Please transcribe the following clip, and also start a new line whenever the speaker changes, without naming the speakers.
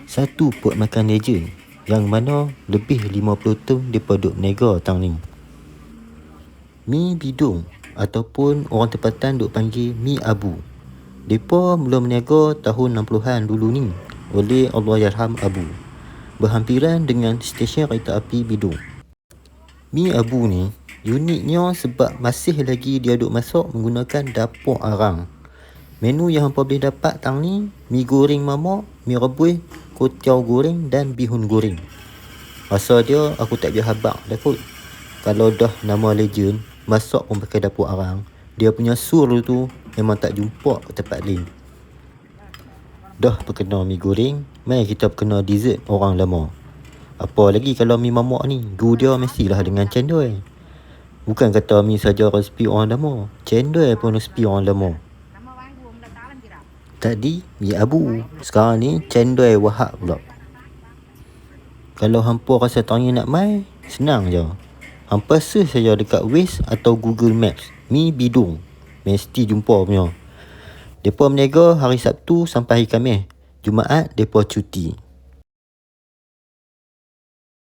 Satu pot makan legend, yang mana lebih 50 tahun mereka duk berniaga tang ni. Mi bidung ataupun orang tempatan duk panggil mi abu. Mereka mula berniaga tahun 60-an dulu ni oleh Allahyarham Abu, berhampiran dengan stesen kereta api bidung. Mi abu ni uniknya sebab masih lagi dia duk masak menggunakan dapur arang. Menu yang hampa boleh dapat tang ni, mi goreng mamak, mi rebus, kuetiau goreng dan bihun goreng. Rasa dia aku tak biar habaq dah kot. Kalau dah nama legend, masak pun pakai dapur arang, dia punya sur tu memang tak jumpa ke tempat lain. Dah perkena mi goreng, mai kita perkena dessert orang lama. Apa lagi kalau mi mamak ni, gu dia mestilah dengan cendol. Bukan kata mi saja resipi orang lama, cendol pun resipi orang lama. Tadi mi abu, sekarang ni cendol Wahab pula. Kalau hampa rasa tanya nak mai, senang je. Hampa search saja dekat Waze atau Google Maps, mi bidung, mesti jumpa punya. Depa berniaga hari Sabtu sampai hari Khamis. Jumaat depa cuti.